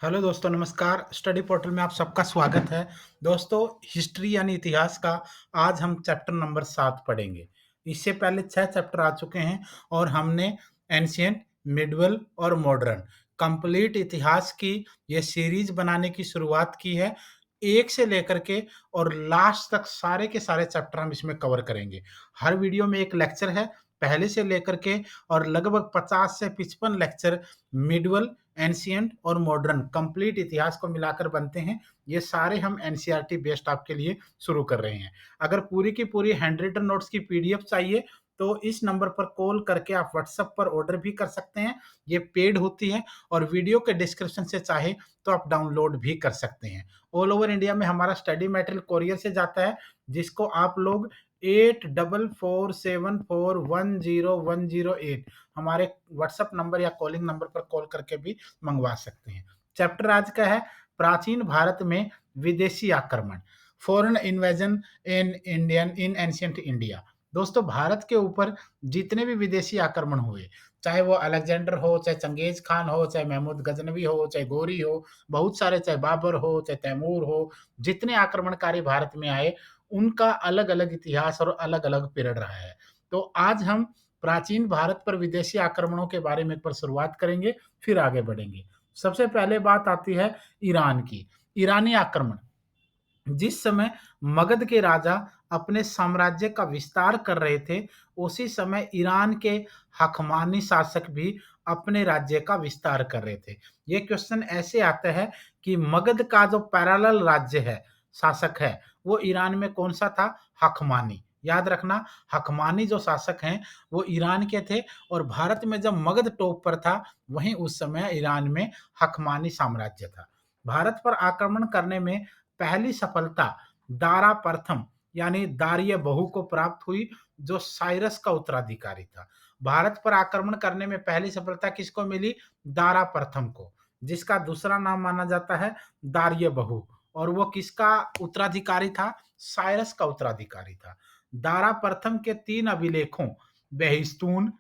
Hello दोस्तों, नमस्कार। Study portal में आप सबका स्वागत है। दोस्तों, हिस्ट्री यानी इतिहास का आज हम चैप्टर नंबर 7 पढ़ेंगे। इससे पहले 6 चैप्टर आ चुके हैं और हमने एंशिएंट, मिडवल और मॉडर्न कंप्लीट इतिहास की ये सीरीज बनाने की शुरुआत की है। 1 से लेकर के और लास्ट तक सारे के सारे चैप्टर हम इसमें कवर करेंगे। हर वीडियो में एक लेक्चर है, पहले से लेकर के और लगभग 50 से 55 लेक्चर मिडवल, एंशिएंट और मॉडर्न कंप्लीट इतिहास को मिलाकर बनते हैं। ये सारे हम एनसीईआरटी बेस्ड आपके लिए शुरू कर रहे हैं। अगर पूरी की पूरी हैंड रिटन नोट्स की पीडीएफ चाहिए तो इस नंबर पर कॉल करके आप व्हाट्सएप पर ऑर्डर भी कर सकते हैं। ये पेड होती है और वीडियो के डिस्क्रिप्शन से चाहे तो आप डाउनलोड भी कर सकते हैं। ऑल ओवर इंडिया में हमारा स्टडी मटेरियल कोरियर से जाता है, जिसको आप लोग 8447410108 हमारे व्हाट्सएप नंबर या कॉलिंग नंबर पर कॉल करके भी मंगवा सकते हैं। चैप्टर आज का है प्राचीन भारत में विदेशी आक्रमण, फॉरेन इन्वेजन इन एंशिएंट इंडिया। दोस्तों, भारत के ऊपर जितने भी विदेशी आक्रमण हुए, चाहे वो अलेक्जेंडर हो, चाहे चंगेज खान हो, चाहे महमूद गजनवी हो, चाहे गोरी हो, बहुत सारे, चाहे बाबर हो, चाहे तैमूर हो, जितने आक्रमणकारी भारत में आए उनका अलग अलग इतिहास और अलग अलग पीरियड रहा है। तो आज हम प्राचीन भारत पर विदेशी आक्रमणों के बारे में एक बार शुरुआत करेंगे, फिर आगे बढ़ेंगे। सबसे पहले बात आती है ईरान की। ईरानी आक्रमण, जिस समय मगध के राजा अपने साम्राज्य का विस्तार कर रहे थे, उसी समय ईरान के हकमानी शासक भी अपने राज्य का विस्तार कर रहे थे। ये क्वेश्चन ऐसे आता है कि मगध का जो पैरेलल राज्य है, शासक है, वो ईरान में कौन सा था? हकमानी। याद रखना, हकमानी जो शासक हैं वो ईरान के थे और भारत में जब मगध टॉप पर था, वहीं उस समय ईरान में हकमानी साम्राज्य था। भारत पर आक्रमण करने में पहली सफलता दारा प्रथम यानी दारिय बहू को प्राप्त हुई, जो साइरस का उत्तराधिकारी था। भारत पर आक्रमण करने में पहली सफलता किसको मिली? दारा प्रथम को, जिसका दूसरा नाम माना जाता है दारिय बहू, और वो किसका उत्तराधिकारी था? साइरस का उत्तराधिकारी था। दारा प्रथम के 3 अभिलेखों बेहिस्तून,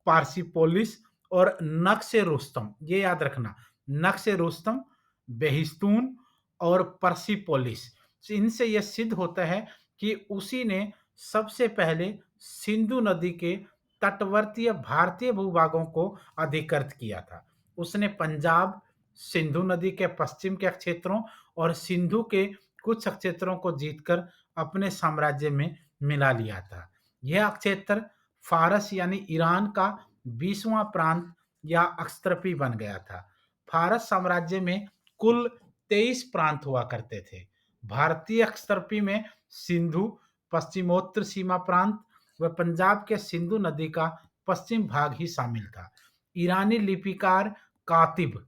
पार्सिपोलिस और नक्शे रुस्तम, ये याद रखना, नक्शे रुस्तम, बेहिस्तून और पर्सिपोलिस, इनसे यह सिद्ध होता है कि उसी ने सबसे पहले सिंधु नदी के तटवर्तीय भारतीय भूभागों को अधिकृत किया था। उसने पंजाब, सिंधु नदी के पश्चिम के क्षेत्रों और सिंधु के कुछ क्षेत्रों को जीतकर अपने साम्राज्य में मिला लिया था। यह क्षेत्र फारस यानी ईरान का 20वां प्रांत या अक्षत्रपी बन गया था। फारस साम्राज्य में कुल 23 प्रांत हुआ करते थे। भारतीय अक्षत्रपी में सिंधु, पश्चिमोत्तर सीमा प्रांत व पंजाब के सिंधु नदी का पश्चिम भाग ही शामिल था। ईरानी लिपिकार कातिब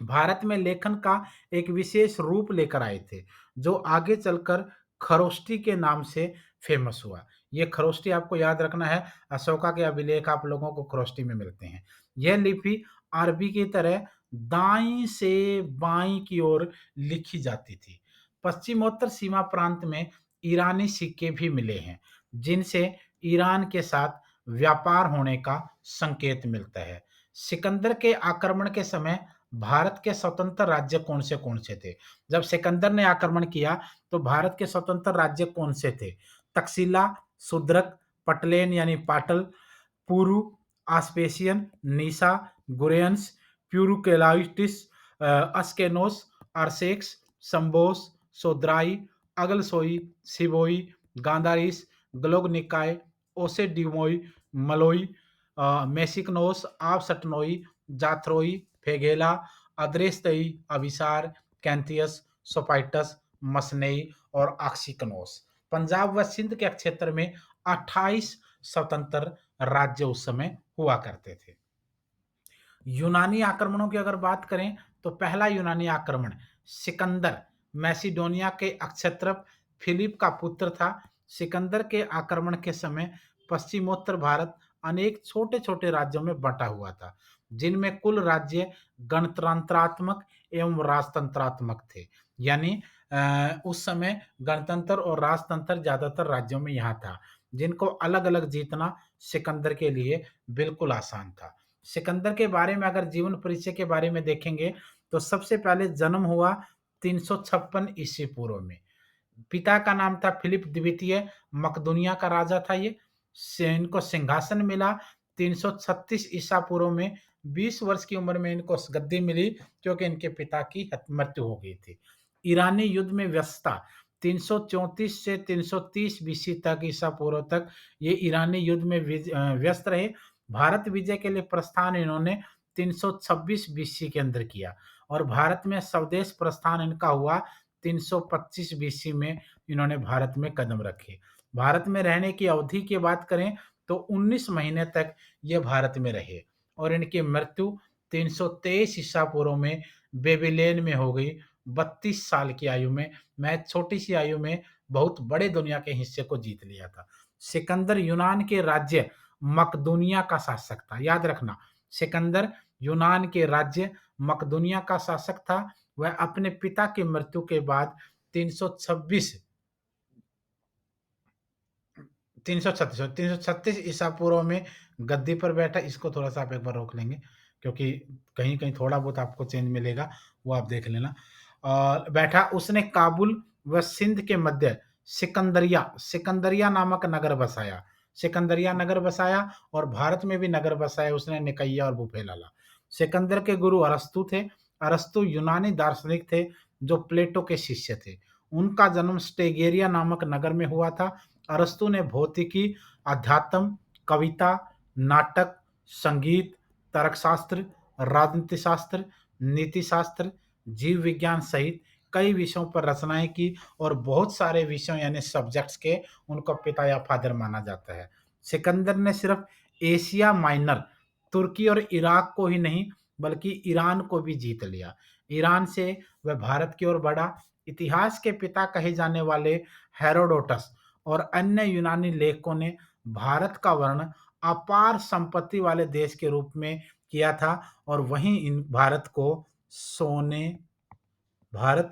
भारत में लेखन का एक विशेष रूप लेकर आए थे, जो आगे चलकर खरोष्टी के नाम से फेमस हुआ। ये खरोष्टी आपको याद रखना है, अशोका के अभिलेख आप लोगों को खरोष्टी में मिलते हैं। यह लिपि अरबी की तरह दाईं से बाईं की ओर लिखी जाती थी। पश्चिमोत्तर सीमा प्रांत में ईरानी सिक्के भी मिले हैं, जिनसे ईरान के साथ व्यापार होने का संकेत मिलता है। सिकंदर के आक्रमण के समय भारत के स्वतंत्र राज्य कौन से थे? जब सिकंदर ने आक्रमण किया तो भारत के स्वतंत्र राज्य कौन से थे? तक्षशिला, शूद्रक, पटलेन यानी पाटल, पुरु, आस्पेसियन, निसा, गुरेंस, प्यूरुकेलाइटिस, अस्केनोस, अरसेक्स, संबोस, सोद्राई, अगलसोई, सिबोई, गांधारिस, ग्लोगनिकाय, ओसेडिमोई, मलोई, मेसिकनोस, आवसटनोई, जाथरोई, फेगेला, अद्रेस्तई, अभिसार, कैंथियस, सोपाइटस, मसनई और ऑक्सिकनोस। पंजाब व सिंध के क्षेत्र में 28 स्वतंत्र राज्य उस समय हुआ करते थे। यूनानी आक्रमणों की अगर बात करें तो पहला यूनानी आक्रमण सिकंदर, मैसिडोनिया के अक्षत्रप फिलिप का पुत्र था। सिकंदर के आक्रमण के समय पश्चिमोत्तर भारत अनेक छोटे छोटे राज्यों में बंटा हुआ था, जिनमें कुल राज्य गणतंत्रात्मक एवं राजतंत्रात्मक थे। यानी उस समय गणतंत्र और राजतंत्र ज्यादातर राज्यों में यहाँ था, जिनको अलग अलग जीतना सिकंदर के लिए बिल्कुल आसान था। सिकंदर के बारे में अगर जीवन परिचय के बारे में देखेंगे तो सबसे पहले जन्म हुआ 356 ईस्वी पूर्व में। पिता का नाम था फिलिप द्वितीय, मकदूनिया का राजा था ये। इनको सिंहासन मिला 336 ईसा पूर्व में। 20 वर्ष की उम्र में इनको गद्दी मिली, क्योंकि इनके पिता की मृत्यु हो गई थी। ईरानी युद्ध में व्यस्तता 334 से 330 बीसी तक, ईसा पूर्व तक ये ईरानी युद्ध में व्यस्त रहे। भारत विजय के लिए प्रस्थान इन्होंने 326 बीसी के अंदर किया, और भारत में स्वदेश प्रस्थान इनका हुआ 325 बीसी में। इन्होंने भारत में कदम रखे। भारत में रहने की अवधि की बात करें तो 19 महीने तक ये भारत में रहे, और इनकी मृत्यु 323 ईसा पूर्व में बेबीलोन में हो गई, 32 साल की आयु में। मैं छोटी सी आयु में बहुत बड़े दुनिया के हिस्से को जीत लिया था। सिकंदर यूनान के राज्य मकदूनिया का शासक था, याद रखना। सिकंदर यूनान के राज्य मकदूनिया का शासक था। वह अपने पिता की मृत्यु के बाद 326 336 ईसा पूर्व में गद्दी पर बैठा। इसको थोड़ा-सा आप एक बार रोक लेंगे, क्योंकि कहीं-कहीं थोड़ा बहुत आपको चेंज मिलेगा, वो आप देख लेना। बैठा उसने काबुल व सिंध के मध्य सिकंदरिया सिकंदरिया नामक नगर बसाया। सिकंदरिया नगर बसाया, और भारत में भी नगर बसाए उसने, निकैया और बुफेलाला। सिकंदर के गुरु अरस्तु थे। अरस्तु यूनानी दार्शनिक थे जो प्लेटो के शिष्य थे। उनका जन्म स्टेगेरिया नामक नगर में हुआ था। अरस्तु ने भौतिकी, अध्यात्म, कविता, नाटक, संगीत, तर्कशास्त्र, राजनीति शास्त्र, नीति शास्त्र, जीव विज्ञान सहित कई विषयों पर रचनाएं की, और बहुत सारे विषयों यानी सब्जेक्ट्स के उनको पिता या फादर माना जाता है। सिकंदर ने सिर्फ एशिया माइनर, तुर्की और इराक को ही नहीं बल्कि ईरान को भी जीत लिया। ईरान से वह भारत की ओर बढ़ा। इतिहास के पिता कहे जाने वाले हेरोडोटस और अन्य यूनानी लेखकों ने भारत का वर्णन अपार संपत्ति वाले देश के रूप में किया था, और वहीं इन भारत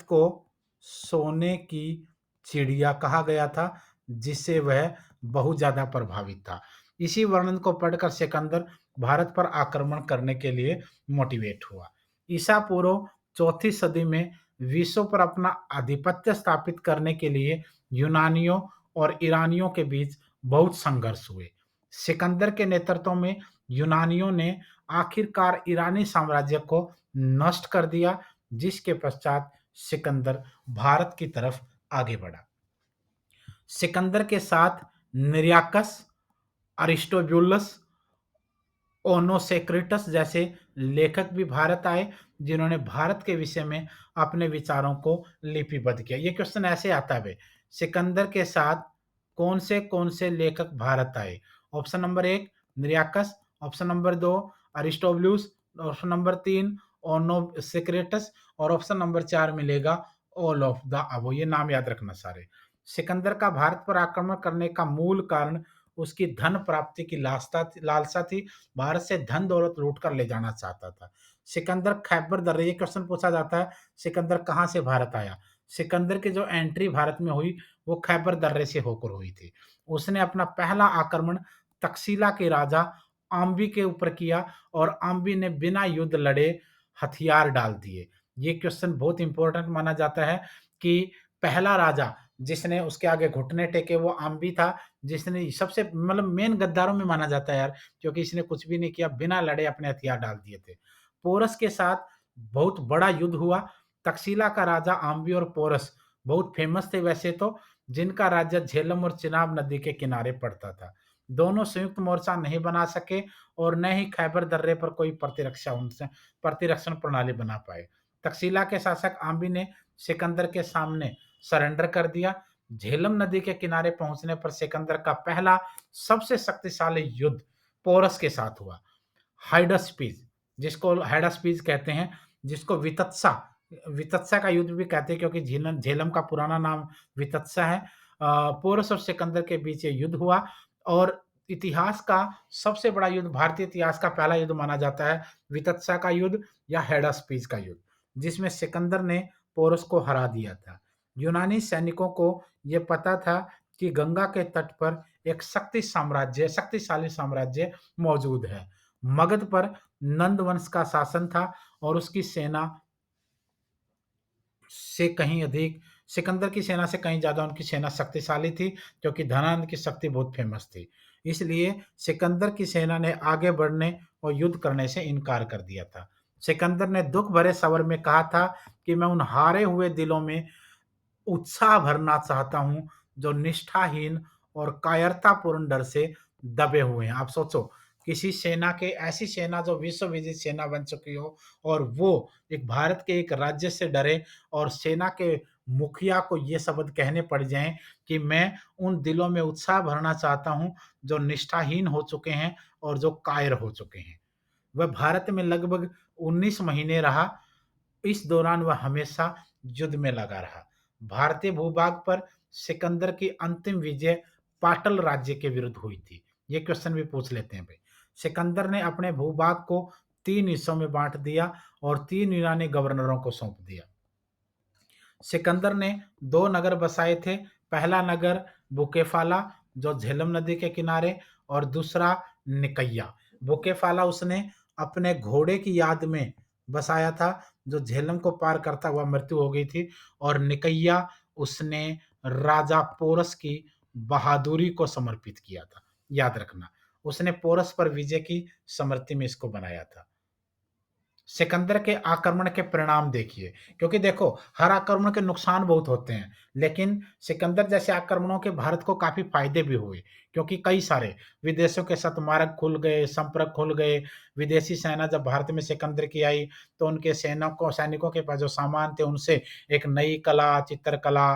को सोने की चिड़िया कहा गया था, जिससे वह बहुत ज़्यादा प्रभावित था। इसी वर्णन को पढ़कर सिकंदर भारत पर आक्रमण करने के लिए मोटिवेट हुआ। ईसा पूर्व चौथी सदी में विश्व पर अपना आधिपत्य स्थापित करने के लिए यूनानियों और ईरानियों के बीच बहुत संघर्ष हुए। सिकंदर के नेतृत्व में यूनानियों ने आखिरकार ईरानी साम्राज्य को नष्ट कर दिया, जिसके पश्चात सिकंदर भारत की तरफ आगे बढ़ा। सिकंदर के साथ निर्याकस, अरिस्टोबुलस, ओनोसेक्रिटस जैसे लेखक भी भारत आए, जिन्होंने भारत के विषय में अपने विचारों को लिपिबद्ध किया। ये क्वेश्चन ऐसे आता है, सिकंदर के साथ कौन से लेखक भारत आए? Option number 1 Nearchus, option number 2 Aristobulus, option number 3 Onesicritus, और ऑप्शन नंबर 4 मिलेगा ऑल ऑफ द अबव। ये नाम याद रखना सारे। सिकंदर का भारत पर आक्रमण करने का मूल कारण उसकी धन प्राप्ति की लालसा थी। भारत से धन दौलत लूट कर ले जाना चाहता था। सिकंदर खैबर दर्रे, ये क्वेश्चन पूछा जाता है, सिकंदर कहाँ से भारत आया? सिकंदर की जो एंट्री भारत में हुई वो खैबर दर्रे से होकर हुई थी। उसने अपना पहला आक्रमण तक्षशिला के राजा आम्बी के ऊपर किया, और आम्बी ने बिना युद्ध लड़े हथियार डाल दिए। ये क्वेश्चन बहुत इंपॉर्टेंट माना जाता है कि पहला राजा जिसने उसके आगे घुटने टेके वो आम्बी था, जिसने सबसे मतलब मेन गद्दारों में माना जाता है यार, क्योंकि इसने कुछ भी नहीं किया, बिना लड़े अपने हथियार डाल दिए थे। पोरस के साथ बहुत बड़ा युद्ध हुआ। तक्षशिला का राजा आम्बी और पोरस बहुत फेमस थे वैसे तो, जिनका राज्य झेलम और चिनाब नदी के किनारे पड़ता था। दोनों संयुक्त मोर्चा नहीं बना सके, और न ही खैबर दर्रे पर कोई प्रतिरक्षण प्रणाली बना पाए। तक्षशिला के शासक आम्बी ने सिकंदर के सामने सरेंडर कर दिया। झेलम नदी के किनारे पहुंचने पर सिकंदर का पहला सबसे शक्तिशाली युद्ध पोरस के साथ हुआ। हाइडास्पीज, जिसको हाइडास्पीज कहते हैं, जिसको वितत्सा वितत्सा का युद्ध भी कहते हैं, क्योंकि झेलम झेलम का पुराना नाम वितत्सा है। पोरस और सिकंदर के बीच ये युद्ध हुआ, और इतिहास का सबसे बड़ा युद्ध, भारतीय इतिहास का पहला युद्ध माना जाता है वितत्सा का युद्ध या हाइडास्पीज का युद्ध, जिसमें सिकंदर ने पोरस को हरा दिया था। यूनानी सैनिकों को यह पता था कि गंगा के तट पर एक शक्तिशाली साम्राज्य मौजूद है। मगध पर नंद वंश का शासन था, और उसकी सेना से कहीं अधिक सिकंदर की सेना से कहीं ज़्यादा उनकी सेना शक्तिशाली थी, क्योंकि धनानंद की शक्ति बहुत फेमस थी। इसलिए सिकंदर की सेना ने आगे बढ़ने और युद्ध करने से इनकार कर दिया था। सिकंदर ने दुःख भरे स्वर में कहा था कि मैं उन हारे हुए दिलों में उत्साह भरना चाहता हूँ, जो निष्ठाहीन और कायरतापूर्ण डर से दबे हुए हैं। आप सोचो, किसी सेना के ऐसी सेना जो विश्व विदित सेना बन चुकी हो और वो एक भारत के एक राज्य से डरे और सेना के मुखिया को ये शब्द कहने पड़ जाएँ कि मैं उन दिलों में उत्साह भरना चाहता हूँ, जो निष्ठाहीन हो चुके हैं और जो कायर हो चुके हैं। वह भारत में लगभग 19 महीने रहा। इस दौरान वह हमेशा युद्ध में लगा रहा। भारतीय भूभाग पर सिकंदर की अंतिम विजय पाटल राज्य के विरुद्ध हुई थी। ये क्वेश्चन भी पूछ लेते हैं भाई। सिकंदर ने अपने भूभाग को 3 हिस्सों में बाँट दिया और 3 यूनानी गवर्नरों को सौंप दिया। सिकंदर ने 2 नगर बसाए थे। पहला नगर बुकेफाला, जो झेलम नदी के किनारे, और दूसरा निकैया। बुकेफाला उसने अपने घोड़े की याद में बसाया था, जो झेलम को पार करता हुआ मृत्यु हो गई थी, और निकैया उसने राजा पोरस की बहादुरी को समर्पित किया था। याद रखना, उसने पोरस पर विजय की स्मृति में इसको बनाया था। सिकंदर के आक्रमण के परिणाम देखिए, क्योंकि देखो हर आक्रमण के नुकसान बहुत होते हैं, लेकिन सिकंदर जैसे आक्रमणों के भारत को काफ़ी फ़ायदे भी हुए, क्योंकि कई सारे विदेशों के साथ मार्ग खुल गए, संपर्क खुल गए। विदेशी सेना जब भारत में सिकंदर की आई, तो उनके सैनिकों के पास जो सामान थे, उनसे एक नई कला, चित्रकला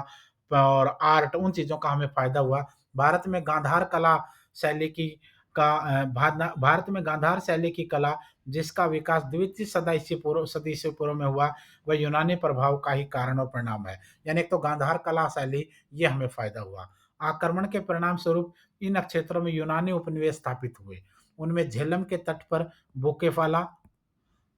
और आर्ट, उन चीज़ों का हमें फ़ायदा हुआ। भारत में गांधार कला शैली की भारत में गांधार शैली की कला, जिसका विकास द्वितीय सदी ईसा पूर्व में हुआ, वह यूनानी प्रभाव का ही कारण और परिणाम है। यानी एक तो गांधार कला शैली, ये हमें फ़ायदा हुआ। आक्रमण के परिणाम स्वरूप इन क्षेत्रों में यूनानी उपनिवेश स्थापित हुए। उनमें झेलम के तट पर बोकेफाला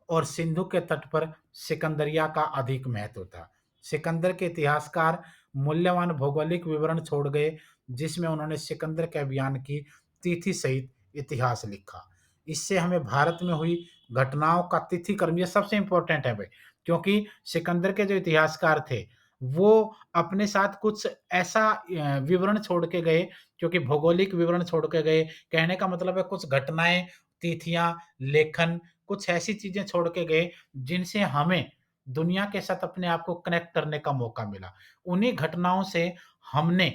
और सिंधु के तट पर सिकंदरिया का अधिक महत्व था। सिकंदर के इतिहासकार मूल्यवान भौगोलिक विवरण छोड़ गए, जिसमें उन्होंने सिकंदर के अभियान की तिथि सहित इतिहास लिखा। इससे हमें भारत में हुई घटनाओं का तिथि क्रम, ये सबसे इम्पोर्टेंट है भाई, क्योंकि सिकंदर के जो इतिहासकार थे, वो अपने साथ कुछ ऐसा विवरण छोड़ के गए, क्योंकि भौगोलिक विवरण छोड़ के गए। कहने का मतलब है कुछ घटनाएँ, तिथियाँ, लेखन, कुछ ऐसी चीज़ें छोड़ के गए, जिनसे हमें दुनिया के साथ अपने आप को कनेक्ट करने का मौका मिला। उन्हीं घटनाओं से हमने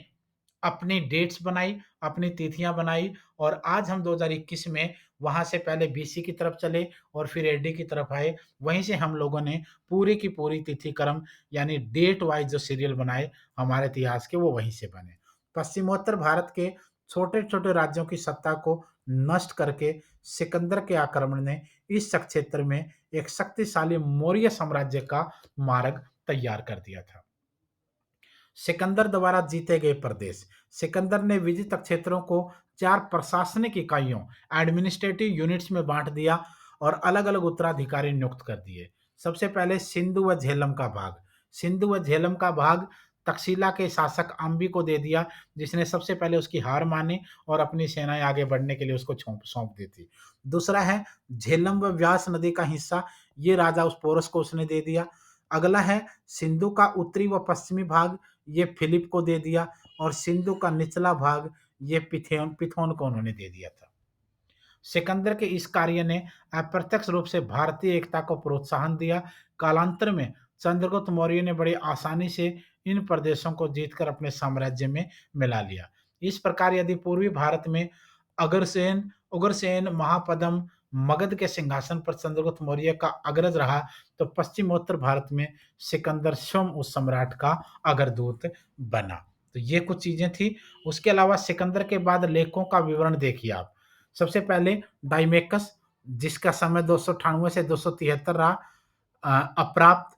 अपनी डेट्स बनाई, अपनी तिथियाँ बनाई, और आज हम 2021 में वहाँ से पहले बीसी की तरफ चले और फिर एडी की तरफ आए। वहीं से हम लोगों ने पूरी की पूरी तिथि क्रम, यानी डेट वाइज़ जो सीरियल बनाए हमारे इतिहास के, वो वहीं से बने। पश्चिमोत्तर भारत के छोटे-छोटे राज्यों की सत्ता को नष्ट करके सिकंदर के आक्रमण ने इस क्षेत्र में एक शक्तिशाली मौर्य साम्राज्य का मार्ग तैयार कर दिया था। सिकंदर द्वारा जीते गए प्रदेश। सिकंदर ने विजित क्षेत्रों को 4 प्रशासनिक इकाइयों, एडमिनिस्ट्रेटिव यूनिट्स में बाँट दिया और अलग-अलग उत्तराधिकारी नियुक्त कर दिए। सबसे पहले सिंधु व झेलम का भाग। सिंधु व झेलम का भाग तक्षशिला के शासक अम्बी को दे दिया, जिसने सबसे पहले उसकी हार मानी और अपनी सेनाएँ आगे बढ़ने के लिए उसको सौंप दी थी। दूसरा है झेलम व व्यास नदी का हिस्सा, ये राजा उस पोरस को उसने दे दिया। अगला है सिंधु का उत्तरी व पश्चिमी भाग, ये फिलिप को दे दिया, और सिंधु का निचला भाग ये पिथोन को उन्होंने दे दिया था। सिकंदर के इस कार्य ने अप्रत्यक्ष रूप से भारतीय एकता को प्रोत्साहन दिया। कालांतर में चंद्रगुप्त मौर्य ने बड़ी आसानी से इन प्रदेशों को जीतकर अपने साम्राज्य में मिला लिया। इस प्रकार यदि पूर्वी भारत में अग्रसेन उग्रसेन महापद्म मगध के सिंहासन पर चंद्रगुप्त मौर्य का अग्रज रहा, तो पश्चिमोत्तर भारत में सिकंदर स्वयं उस सम्राट का अग्रदूत बना। तो ये कुछ चीजें थी। उसके अलावा सिकंदर के बाद लेखों का विवरण देखिए आप। सबसे पहले डाइमेकस, जिसका समय 298 से 273 रहा। अप्राप्त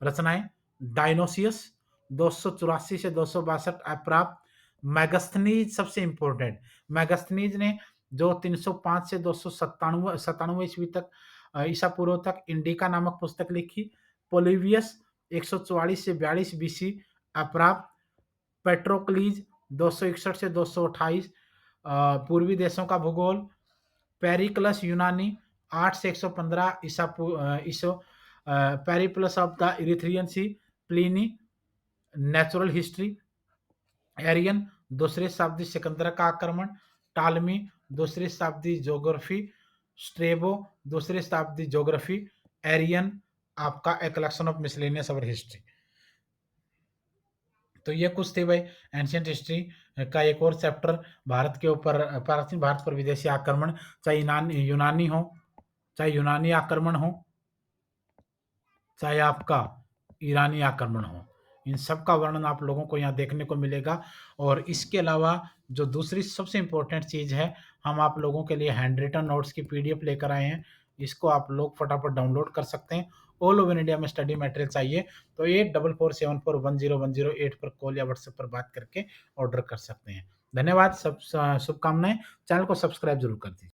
रचनाएँ, डायनोसियस 284 से 262 अप्राप्त। मेगास्थनीज़ सबसे इम्पोर्टेंट, मेगास्थनीज़ ने जो 305 से 297 ईस्वी तक ईसा पूर्व तक इंडिका नामक पुस्तक लिखी। पोलिबियस 144 से 42 बीसी अप्राप्त। पेट्रोक्लीज 261 से 228 पूर्वी देशों का भूगोल। पेरिप्लस यूनानी 8 से 115 ईसा Periplus of the Erythraean Sea Pliny natural history, Arrian दूसरी शताब्दी सिकंदर का आक्रमण, टालमी दूसरी शताब्दी ज्योग्राफी, स्ट्रेबो दूसरी शताब्दी ज्योग्राफी, एरियन आपका a collection of miscellaneous our history. तो ये कुछ थे भाई एंशिएंट हिस्ट्री का एक और चैप्टर, भारत के ऊपर, प्राचीन भारत पर विदेशी आक्रमण, चाहे यूनानी आक्रमण हो, चाहे आपका ईरानी आक्रमण हो, इन सब का वर्णन आप लोगों को यहाँ देखने को मिलेगा। और इसके अलावा जो दूसरी सबसे इम्पोर्टेंट चीज़ है, हम आप लोगों के लिए हैंड रिटन नोट्स की पीडीएफ लेकर आए हैं। इसको आप लोग फटाफट डाउनलोड कर सकते हैं। ऑल ओवर इंडिया में स्टडी मटेरियल चाहिए तो 8447410108 पर कॉल या व्हाट्सएप पर बात करके ऑर्डर कर सकते हैं। धन्यवाद, सब शुभकामनाएं। चैनल को सब्सक्राइब जरूर कर दीजिए।